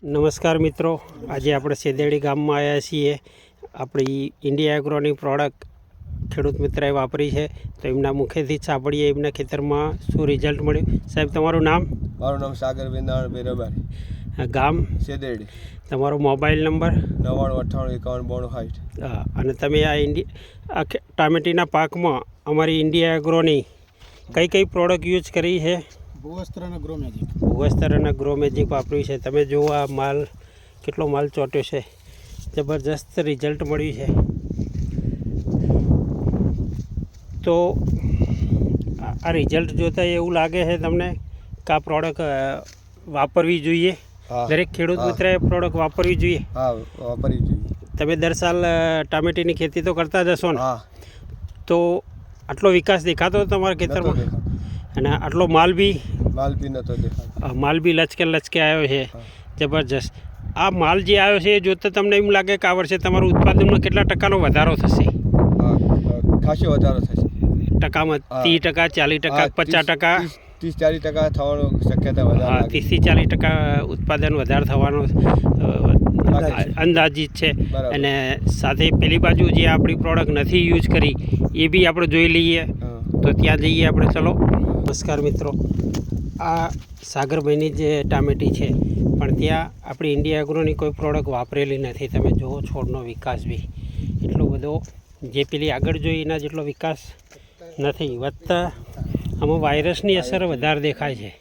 નમસ્કાર મિત્રો, આજે આપણે સેદેડી ગામમાં આવ્યા છીએ. આપણી ઇન્ડિયા એગ્રોની પ્રોડક્ટ ખેડૂત મિત્રએ વાપરી છે, તો એમના મુખેથી જ સાંભળીએ એમના ખેતરમાં શું રિઝલ્ટ મળ્યું. સાહેબ, તમારું નામ? મારું નામ સાગર વેંદાણ રબારી, ગામ સેદેડી. તમારો મોબાઈલ નંબર? 9958515260. હા, અને તમે આ ટામેટીના પાકમાં અમારી ઇન્ડિયા એગ્રોની કઈ કઈ પ્રોડક્ટ યુઝ કરી છે? ભૂવસ્ત્ર અને ગ્રો મેજિક. ભૂવસ્ત્ર અને ગ્રો મેજિક વાપર્યું છે. તમે જુઓ આ માલ, કેટલો માલ ચોટ્યો છે, જબરજસ્ત રિઝલ્ટ મળ્યું છે. તો આ રિઝલ્ટ જોતાં એવું લાગે છે તમને કે આ પ્રોડક્ટ વાપરવી જોઈએ? દરેક ખેડૂત મિત્રએ પ્રોડક્ટ વાપરવી જોઈએ? હા, વાપરવી જોઈએ. તમે દર સાલ ટામેટીની ખેતી તો કરતા જ હશો ને? હા. તો આટલો વિકાસ દેખાતો તમારા ખેતરમાં? અને આટલો માલ બી નતો દેખાતો. માલ બી લચકે આવ્યો છે, જબરજસ્ત. આ માલ જે આવ્યો છે એ જોતાં તમને એમ લાગે કે આ વર્ષે તમારું ઉત્પાદનમાં કેટલા ટકાનો વધારો થશે? ખાસો વધારો થશે. ટકામાં 30%, 40%, 50%, 30-40% થવાનો શક્યતા વધારે. હા, 30-40% ઉત્પાદન વધારે થવાનો અંદાજિત છે. અને સાથે પેલી બાજુ જે આપણી પ્રોડક્ટ નથી યુઝ કરી એ બી આપણે જોઈ લઈએ. તો ત્યાં જઈએ આપણે, ચલો. નમસ્કાર મિત્રો, આ સાગરભાઈની જે ટામેટી છે, પણ ત્યાં આપણી ઇન્ડિયા એગ્રોની કોઈ પ્રોડક્ટ વાપરેલી નથી. તમે જુઓ છોડનો વિકાસ બી એટલો બધો, જે પેલી આગળ જોઈ એના જેટલો વિકાસ નથી. વધતા આમાં વાયરસની અસર વધારે દેખાય છે.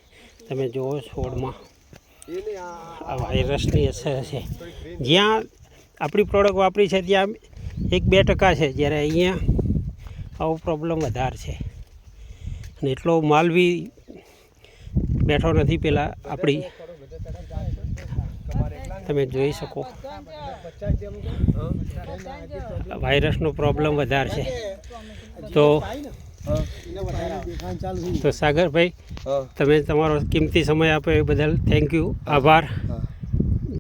તમે જુઓ છોડમાં આ વાયરસની અસર છે. જ્યાં આપણી પ્રોડક્ટ વાપરી છે ત્યાં 1-2% છે, જ્યારે અહીંયા આવો પ્રોબ્લેમ વધારે છે. અને એટલો માલ બી બેઠો નથી પેલા આપણી, તમે જોઈ શકો. વાયરસનો પ્રોબ્લેમ વધારે છે. તો સાગરભાઈ, તમે તમારો કિંમતી સમય આપ્યો એ બદલ થેન્ક યુ, આભાર.